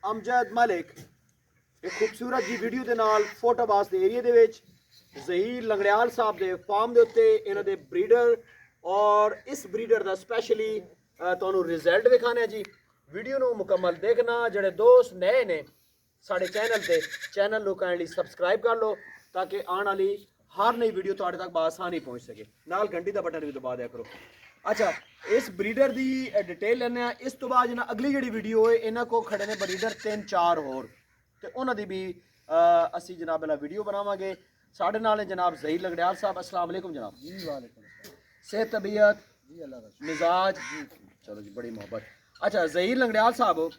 अमजद मलिक एक खूबसूरत जी वीडियो के नाल फोटाबाज के एरिए दे विच ज़हीर लंगड़ियाल साहब के फार्म के उत्ते इन्हां दे ब्रीडर और इस ब्रीडर का स्पैशली तुहानूं रिजल्ट विखाने जी। वीडियो नूं मुकम्मल देखना। जिहड़े दोस्त नए ने साढ़े चैनल नूं काइंडली सबसक्राइब कर लो ताकि आने वाली हर नई वीडियो तुहाडे तक बआसानी पहुँच सके। नाल घंटी का बटन भी दबा दिया करो। अच्छा, इस ब्रीडर की डिटेल लैने इस तो बाद जिन्हें अगली जी वीडियो है इन्हों को खड़े ने ब्रीडर 3-4 होर तो उन्होंने भी असी जनाब वाला वीडियो बनावांगे। साढ़े नाल जनाब ज़हीर लंगड़ियाल साहब। अस्सलाम वालेकुम जनाब जी। वालेकुम। सेहत तबीयत जी अल्लाह मिजाज जी चलो जी बड़ी मोहब्बत। अच्छा ज़हीर लंगड़ियाल साहब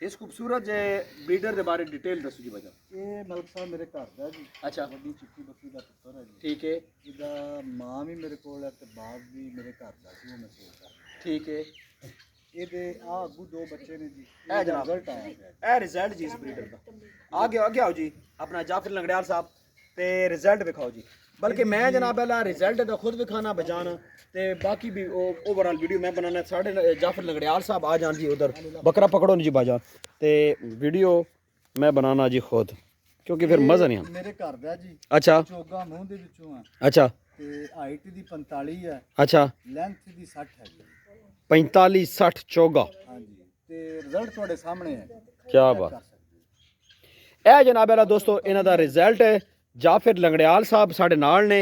इस खूबसूरत जे ब्रीडर के बारे डिटेल दसो जी बजा। ये मलिक साहब मेरे घर दा जी। अच्छा बड़ी चिट्टी बकरी दा पुत्तर है जी। ठीक है। इहदा मां भी मेरे कोल है ते बाप भी मेरे घर दा सी। वो मैं सेल कर ठीक है। ਇਹਦੇ ਆ ਅੱਗੂ ਦੋ ਬੱਚੇ ਨੇ ਜੀ। ਇਹ ਜਨਾਬ ਰਿਜ਼ਲਟ ਆਇਆ ਇਹ ਰਿਜ਼ਲਟ ਜੀ ਇਸ ਬਰੀਡਰ ਦਾ ਆਗੇ ਆਓ ਜੀ अपना जाफर लंगड़ियाल साहब ते रिजल्ट विखाओ जी। बल्कि मैं जनाब पहला रिजल्ट का खुद विखाना बजाना ते बाकी भी ओवरऑल वीडियो मैं बनाना। साढ़े जाफर लंगड़ियाल साहब आ जान जी उधर बकरा पकड़ो जी बाजान ते वीडियो मैं बनाना जी खुद क्योंकि फिर मज़ा नहीं आता। मेरे घर दा जी। अच्छा ਚੋਗਾ ਮੂੰਹ ਦੇ ਵਿੱਚੋਂ ਆ अच्छा ਤੇ ਹਾਈਟ ਦੀ 45 ਹੈ। अच्छा ਲੈਂਥ ਦੀ 60 ਹੈ ਜੀ। 45-60 चौगा। ਹਾਂਜੀ ਤੇ ਰਿਜ਼ਲਟ ਤੁਹਾਡੇ ਸਾਹਮਣੇ ਹੈ। क्या बात है जनाब वाला दोस्तों इन्हों का रिजल्ट है। जाफिर लंगड़ियाल साहब साढ़े नाल ने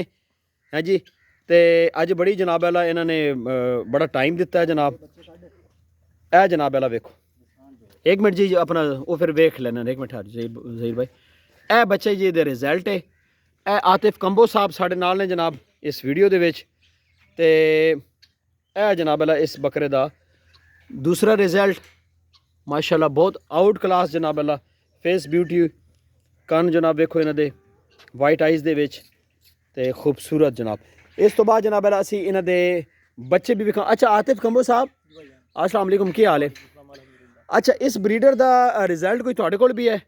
है जी। तो अज बड़ी जनाब वाला इन्होंने बड़ा टाइम दिता है जनाब। ए जनाब वाला वेखो एक मिनट जी अपना वो फिर वेख लेना एक मिनट ज़हीर भाई। ए बच्चे जी दे रिजल्ट है। ए आतिफ कंबो साहब साढ़े नाल ने जनाब इस वीडियो दे विच ते ए जनाब वाला इस बकरे का दूसरा रिजल्ट माशाल्लाह बहुत आउट क्लास जनाब वाला। फेस ब्यूटी कन जनाब वेखो इन्हों दे वाइट आइज़ दे विच ते खूबसूरत जनाब। इस तो बाद जनाब वाला असी इन्हों दे बच्चे भी विखा। अच्छा आतिफ कंबो साहब अस्सलाम वालेकुम की हाल है। अच्छा इस ब्रीडर का रिजल्ट कोई तुहाडे कोल भी है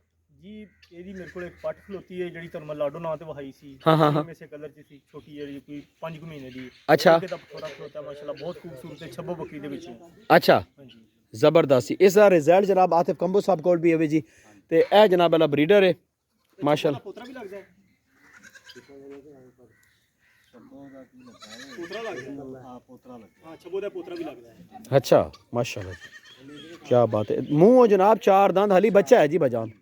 जी। ਇਹਦੀ ਮੇਰੇ ਕੋਲ ਇੱਕ ਪੱਟ ਖਲੋਤੀ ਹੈ ਜਿਹੜੀ ਤੁਹਾਨੂੰ ਮੈਂ ਲਾਡੋ ਨਾਂ ਤੇ ਵਹਾਈ ਸੀ। हाँ हाँ हाँ ਇਸੇ ਕਲਰ ਚ ਸੀ ਛੋਟੀ ਜਿਹੜੀ ਕੋਈ 5 ਮਹੀਨੇ ਦੀ। अच्छा ਇਹਦਾ ਥੋੜਾ ਖਲੋਤਾ ਮਾਸ਼ਾਅੱਲਾ ਬਹੁਤ ਖੂਬਸੂਰਤ ਹੈ। ਛੱਬੋ ਬੱਕਰੀ ਦੇ ਵਿੱਚ अच्छा ਹਾਂਜੀ ज़बरदस्त। इसका रिजल्ट जनाब आतिफ कंबो साहब कोल भी है जी। तो यह जनाब वाला ब्रीडर है माशाल्लाह। ਪੋਤਰਾ ਵੀ ਲੱਗਦਾ ਹੈ। ਪੋਤਰਾ ਲੱਗਦਾ ਹਾਂ ਪੋਤਰਾ ਲੱਗਾ। ਹਾਂ ਛੱਬੋ ਦਾ ਪੋਤਰਾ ਵੀ ਲੱਗਦਾ ਹੈ। अच्छा माशाल्लाह क्या बात है। मुँह जनाब 4 दांत हली बच्चा है जी बजान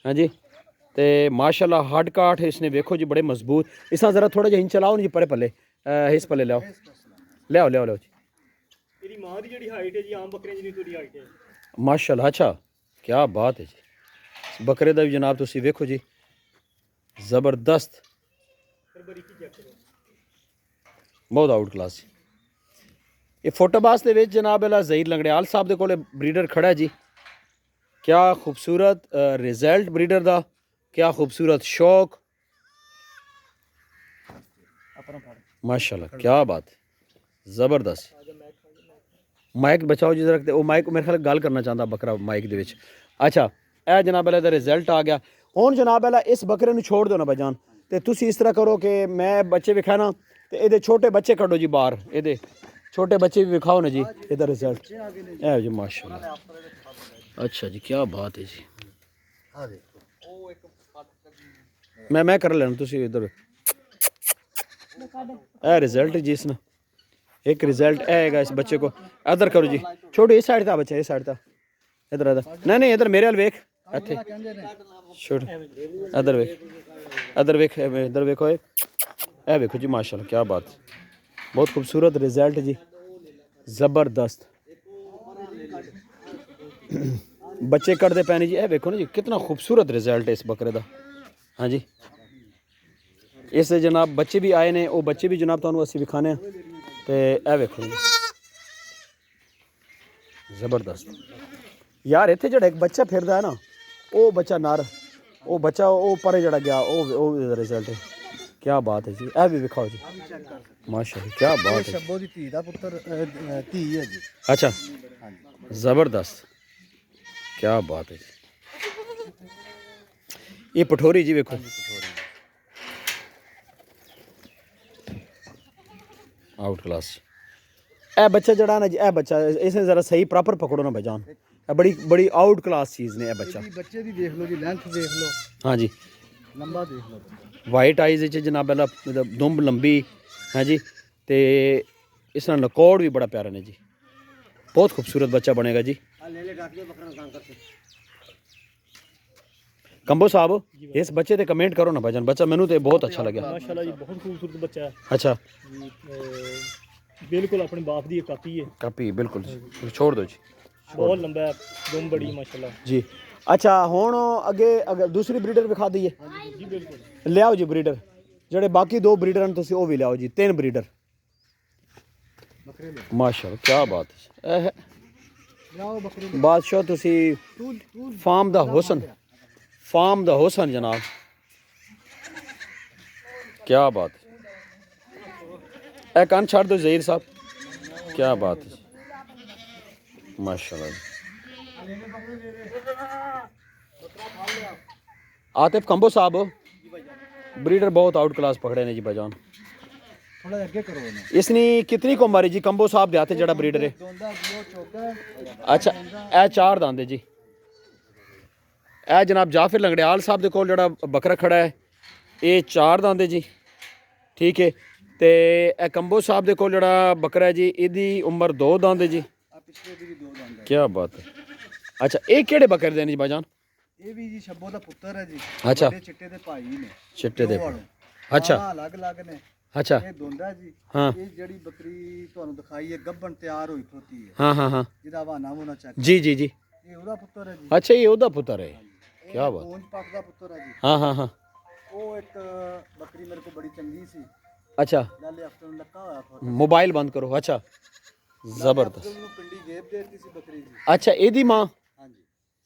हाँ जी। तो माशाल्लाह हड काठ इसने वेखो जी बड़े मजबूत। इसका ज़रा थोड़ा जिहा चलाओ जी परे पल्ले हिस पल्ले लियाओ लियाओ लियाओ लियाओ जी। ਇਹਦੀ ਮਾਂ ਦੀ ਜਿਹੜੀ ਹਾਈਟ ਹੈ ਜੀ ਆਮ ਬੱਕਰੀਆਂ ਜਿੰਨੀ ਤੁਹਾਡੀ ਹਾਈਟ ਹੈ। माशाल्लाह अच्छा क्या बात है जी। बकरे का भी जनाब तुसी वेखो जी ज़बरदस्त ਫਿਰ ਬਰੀਕੀ ਚੈੱਕ ਕਰੋ। बहुत आउट क्लास। ये फोटोबास के जनाब वाला ज़हीर लंगड़ियाल साहब के कोल ब्रीडर खड़ा है जी। क्या खूबसूरत रिजल्ट ब्रीडर का क्या खूबसूरत शौक ਆਪਣਾ ਫੜ माशाल्लाह क्या बात ज़बरदस्त। माइक बचाओ जी जरा वो माइक मेरे ख्याल गल करना चाहता बकरा माइक दे विच। अच्छा ए जनाब वाला दा रिजल्ट आ गया। हुण जनाब वाला इस बकरे नूं छोड़ दो ना बजान तो तुसी इस तरह करो कि मैं बच्चे विखाना तो ये छोटे बच्चे कड्डो जी बाहर। ये छोटे बच्चे भी विखाओ ना जी। इधर रिजल्ट ए जी माशाल्लाह। अच्छा जी क्या बात है जी। मैं कर लेना तुसी इधर ए रिजल्ट जी इसने एक रिजल्ट है इस बच्चे को। इधर करो जी छोड़ो इस साइड था बच्चा इस साइड था इधर इधर नहीं इधर मेरे वाल वेख इत्थे छोड़ इधर वेख इधर वेखो ए वेखो जी माशाल्लाह क्या बात बहुत खूबसूरत रिजल्ट जी ज़बरदस्त। बच्चे कटते पैने जी ए वेखो ना जी कितना खूबसूरत रिजल्ट है इस बकरे का हाँ जी। इस जनाब बच्चे भी आए ने वो बच्चे भी जनाब तुहानूं असीं विखाने तो यह वेखो ज़बरदस्त यार। इत्थे जिहड़ा एक बच्चा फिरदा है ना वो बच्चा नर वो बच्चा वो परे जड़ा गया वो रिजल्ट है क्या बात है जी। यह भी विखाओ जी माशाल्लाह क्या बात है। ਸ਼ੱਬੋ ਦੀ ਧੀ ਦਾ ਪੁੱਤਰ ਧੀ ਹੈ ਜੀ। अच्छा ज़बरदस्त क्या बात है जी। ये पठोरी जी वेखो आउट क्लास। ए बच्चा जड़ा ना जी ए बच्चा इसे ज़रा सही प्रॉपर पकड़ो ना बजान बड़ी बड़ी आउट क्लास चीज़ ने बच्चा। बच्चे की देख लो जी, लेंथ देख लो, हाँ जी, लंबा देख लो। वाइट आइज जनाब वाला दुम्ब लंबी है जी। तो इस तरह नकौड़ भी बड़ा प्यारा ने जी, बहुत खूबसूरत बच्चा बनेगा जी। कंबो साहब इस बच्चे ते कमेंट करो ना भाईजान, बच्चा मैनू तो बहुत अच्छा लगा माशाल्लाह जी, बहुत खूबसूरत बच्चा है अच्छा जी। बिल्कुल अपने बाप दी एक कापी है, कापी बिल्कुल छोड़ दो जी बहुत लंबा है, दुम बड़ी माशाल्लाह जी। अच्छा हुण अगे अगर दूसरी ब्रीडर विखा दईए जी। बिल्कुल ले आओ जी ब्रीडर, जेडे बाकी दो ब्रीडर हैं तुसीं वो भी ले आओ जी, 3 ब्रीडर माशाल्लाह क्या बात है। बादशाह तुसी फार्म दा हुसन, फार्म दा हुसन जनाब, क्या बात है। कान छाड़ दो ज़हीर साहब, क्या बात है माशाल्लाह। आतिफ कंबो साहब ब्रीडर बहुत आउट क्लास पकड़े ने जी भाईजान, थोड़ा अगे करो ना। इसने कितनी को मारी जी कंबो साहब दे हाथ जड़ा ब्रीडर है? अच्छा ए 4 दांदे जी। ए जनाब जाफिर लंगड़ियाल साहब दे कोल जड़ा बकरा खड़ा है ये 4 दांदे जी, ठीक है। तो ए कंबो साहब दे कोल जड़ा बकरा है जी इहदी उम्र 2 दांदे जी, क्या बात है। अच्छा ये केड़े बकरे दे ने जी भाईजान? ये भी जी शब्बो दा पुत्तर है जी। अच्छा चिट्टे दे भाई ने, चिट्टे दे, अच्छा अलग अलग ने। अच्छा ये दोंदा जी। हाँ ये जड़ी बकरी ਤੁਹਾਨੂੰ ਦਿਖਾਈ है गब्बन तैयार होई खड़ोती है, हाँ हाँ हाँ ਜਿਹਦਾ ਹਵਾਨਾ ਹੋਣਾ ਚੱਕ, जी जी जी। ਇਹ ਉਹਦਾ ਪੁੱਤਰ ਹੈ ਜੀ। अच्छा ये ओदा पुत्र है, क्या बात। ਪੂੰਜ ਪੱਕ ਦਾ ਪੁੱਤਰ ਹੈ ਜੀ। हाँ हाँ हाँ ਉਹ ਇੱਕ ਬੱਕਰੀ ਮੇਰੇ ਕੋਲ ਬੜੀ ਚੰਗੀ ਸੀ, अच्छा ਲਾਲੇ ਅਫਸਰ ਨੂੰ ਲੱਗਾ ਹੋਇਆ ਫਰ मोबाइल बंद करो। अच्छा जबरदस्त, ਨੂੰ ਪਿੰਡੀ ਗੇਬ ਦੇਤੀ ਸੀ ਬੱਕਰੀ ਜੀ। अच्छा एदी माँ ਹਾਂਜੀ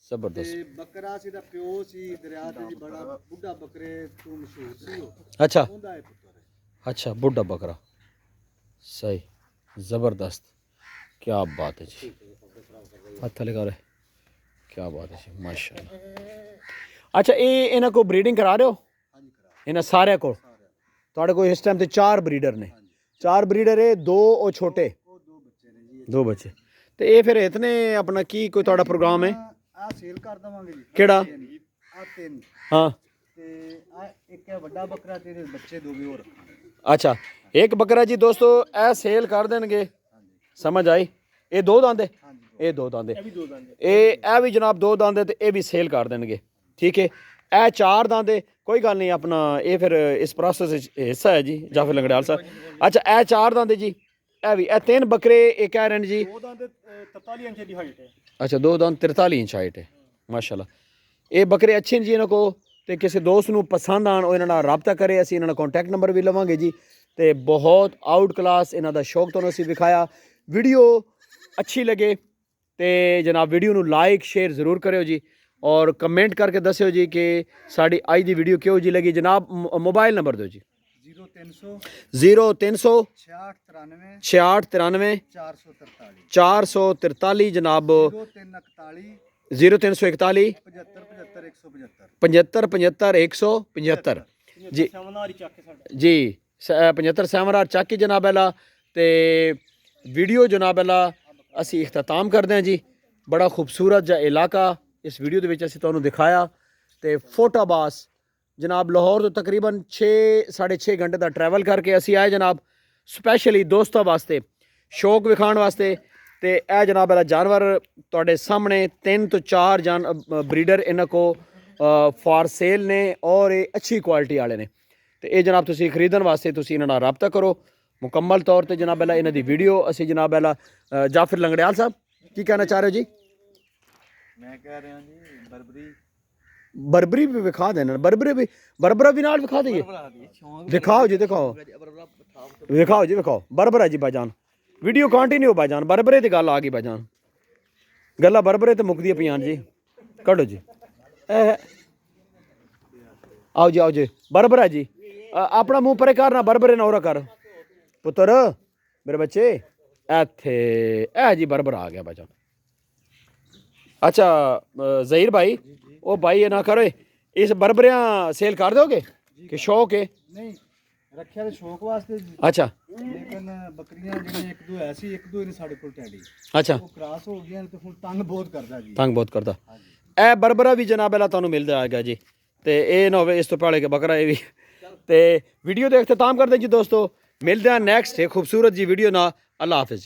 जबरदस्त, ਤੇ ਬੱਕਰਾ ਸੀ ਦਾ ਪਿਓ ਸੀ ਦਰਿਆ ਤੇ ਜੀ, ਬੜਾ ਬੁੱਢਾ ਬੱਕਰੇ ਤੋਂ ਮਸ਼ਹੂਰ ਸੀ ਉਹ, अच्छा ਉਹਦਾ ਇਹ ਪੁੱਤਰ ਹੈ। अच्छा बुढ़ा बकरा, सही ज़बरदस्त, क्या बात है जी। हथ लगा रहे, क्या बात है जी माशाल्लाह। अच्छा ये इन्हां को ब्रीडिंग करा रहे हो? ਹਾਂਜੀ ਕਰਾ इन्हां सारे को ਤੁਹਾਡੇ ਕੋਲ ਇਸ ਟਾਈਮ ਤੇ 4 ਬਰੀਡਰ ਨੇ, 4 ਬਰੀਡਰ ਹੈ, 2 ਉਹ ਛੋਟੇ, ਉਹ ਦੋ ਬੱਚੇ ਨੇ ਜੀ। 2 ਬੱਚੇ। ਤੇ ਇਹ ਫਿਰ ਇਤਨੇ ਆਪਣਾ ਕੀ ਕੋਈ ਤੁਹਾਡਾ ਪ੍ਰੋਗਰਾਮ ਹੈ ਆ ਸੇਲ ਕਰ ਦਵਾਂਗੇ ਜੀ। ਕਿਹੜਾ? ਆ 3 ਹਾਂ ਤੇ ਆ ਇੱਕ ਹੈ ਵੱਡਾ ਬੱਕਰਾ ਤੇ ਇਹਦੇ ਬੱਚੇ ਦੋ ਵੀ ਹੋਰ ਰੱਖਾਂਗੇ। अच्छा एक बकरा जी दोस्तों ए सेल कर देंगे, समझ आई। ये 2 दांदे, ये 2 दांदे, ਇਹ ਵੀ ਦੋ ਦੰਦ ए भी जनाब 2 दांदे ते ये भी सेल कर देंगे, ठीक है। ए 4 दांदे कोई गल नहीं, अपना ये फिर इस प्रोसेस हिस्सा है जी जाफिर लंगड़ियाल साहब। अच्छा ए 4 दांदे जी, ए भी ए 3 बकरे ये कह रहे हैं जी। ਦੋ ਦੰਦ 43 ਇੰਚ ਦੀ ਹਾਈਟ ਹੈ। अच्छा 2 दांद 43 इंच हाइट है माशाल्लाह। ये बकरे अच्छे ने जी, इन्हों को तो किसी दोस्त ਨੂੰ पसंद आन ਉਹ ਇਹਨਾਂ ਨਾਲ ਰਾਬਤਾ ਕਰੇ, ਅਸੀਂ ਇਹਨਾਂ ਦਾ ਕੰਟੈਕਟ ਨੰਬਰ ਵੀ ਲਵਾਂਗੇ ਜੀ। ਤੇ ਬਹੁਤ ਆਊਟ ਕਲਾਸ ਇਹਨਾਂ ਦਾ ਸ਼ੌਕ ਤੁਹਾਨੂੰ ਅਸੀਂ ਵਿਖਾਇਆ। ਵੀਡੀਓ ਅੱਛੀ ਲੱਗੇ ਤੇ ਜਨਾਬ ਵੀਡੀਓ ਨੂੰ ਲਾਈਕ ਸ਼ੇਅਰ ਜ਼ਰੂਰ ਕਰਿਓ ਜੀ, ਔਰ ਕਮੈਂਟ ਕਰਕੇ ਦੱਸਿਓ ਜੀ ਕਿ ਸਾਡੀ ਅੱਜ ਦੀ ਵੀਡੀਓ ਕਿਹੋ ਜੀ ਲੱਗੀ। ਜਨਾਬ ਮੋਬਾਈਲ ਨੰਬਰ ਦਿਓ ਜੀ। 0300 0300 6693 6693 443 443 ਜਨਾਬ 0341 0341 75 75 175 ਜੀ ਸੈਮਨਾਰ ਹੀ ਚੱਕ ਕੇ ਸਾਡਾ ਜੀ 75 ਸੈਮਨਾਰ ਚੱਕ ਕੇ ਜਨਾਬ ਅਲਾ। ਤੇ ਵੀਡੀਓ ਜਨਾਬ ਅਲਾ ਅਸੀਂ ਇਖਤਤਾਮ ਕਰਦੇ ਹਾਂ ਜੀ। ਬੜਾ ਖੂਬਸੂਰਤ ਜਿਹਾ ਇਲਾਕਾ ਇਸ ਵੀਡੀਓ ਦੇ ਵਿੱਚ ਅਸੀਂ ਤੁਹਾਨੂੰ ਦਿਖਾਇਆ। ਤੇ ਫੋਟਾਬਾਸ ਜਨਾਬ ਲਾਹੌਰ ਤੋਂ ਤਕਰੀਬਨ 6-6.5 ਘੰਟੇ ਦਾ ਟਰੈਵਲ ਕਰਕੇ ਅਸੀਂ ਆਏ ਜਨਾਬ ਸਪੈਸ਼ਲੀ ਦੋਸਤਾਂ ਵਾਸਤੇ, ਸ਼ੌਕ ਵਿਖਾਉਣ ਵਾਸਤੇ। ਤੇ ਇਹ ਜਨਾਬ ਵਾਲਾ ਜਾਨਵਰ ਤੁਹਾਡੇ ਸਾਹਮਣੇ 3 ਤੋਂ 4 ਬਰੀਡਰ ਇਹਨਾਂ ਕੋ ਫਾਰ ਸੇਲ ਨੇ ਔਰ ਇਹ ਅੱਛੀ ਕੁਆਲਿਟੀ ਵਾਲੇ ਨੇ। ਤੇ ਇਹ ਜਨਾਬ ਤੁਸੀਂ ਖਰੀਦਣ ਵਾਸਤੇ ਤੁਸੀਂ ਇਹਨਾਂ ਨਾਲ ਰਾਬਤਾ ਕਰੋ ਮੁਕੰਮਲ ਤੌਰ ਤੇ। ਜਨਾਬ ਵਾਲਾ ਇਹਨਾਂ ਦੀ ਵੀਡੀਓ ਅਸੀਂ ਜਨਾਬ ਵਾਲਾ ਜਾਫਿਰ ਲੰਗੜਿਆਲ ਸਾਹਿਬ ਕੀ ਕਹਿਣਾ ਚਾਹ ਰਹੇ ਹੋ ਜੀ? ਮੈਂ ਕਹਿ ਰਿਹਾ ਜੀ बरबरी भी विखा देना, बरबरा भी नाल विखा देंगे। दिखाओ जी, दिखाओ दिखाओ जी, दिखाओ बरबरा जी भाईजान। वीडियो कंटिन्यू भाईजान, बरबरे की गल आ गई भाईजान, गल्ला बरबरे तो मुकदी पियान जी। कढ़ो जी आओ जी, आओ जी बरबरा जी। अपना मुंह परे कर ना, बरबरे ना और कर पुत्र मेरे बच्चे। इत्थे ए जी बरबरा आ गया भाईजान। अच्छा ज़हीर भाई ओ भाई ये ना करो, इस बरबरियाँ सेल कर दोगे कि शौक है? ਨਹੀਂ ਰੱਖਿਆ ਤੇ ਸ਼ੌਕ ਵਾਸਤੇ ਜੀ, ਅੱਛਾ ਲੇਕਿਨ ਬੱਕਰੀਆਂ ਜਿਹੜੀਆਂ ਇੱਕ ਦੋ ਐਸੀ ਇੱਕ ਦੋ ਨੇ ਸਾਡੇ ਕੋਲ ਟੈਡੀ ਅੱਛਾ ਉਹ ਕ੍ਰਾਸ ਹੋ ਗਈਆਂ ਤੇ ਹੁਣ ਤੰਗ ਬਹੁਤ ਕਰਦਾ ਜੀ। ਤੰਗ ਬਹੁਤ ਕਰਦਾ। ਹਾਂਜੀ ਇਹ ਬਰਬਰਾ ਵੀ ਜਨਾਬ ਅੱਲਾ ਤੁਹਾਨੂੰ ਮਿਲਦਾ ਆਏਗਾ ਜੀ, ਤੇ ਇਹ ਨਾ ਹੋਵੇ ਇਸ ਤੋਂ ਪਹਿਲੇ ਕਿ ਬੱਕਰਾ ਇਹ ਵੀ। ਤੇ ਵੀਡੀਓ ਦੇ ਇਖਤਤਾਮ ਕਰਦੇ ਜੀ ਦੋਸਤੋ, ਮਿਲਦੇ हैं नेक्स्ट एक खूबसूरत जी वीडियो ना। अल्लाह हाफिज़।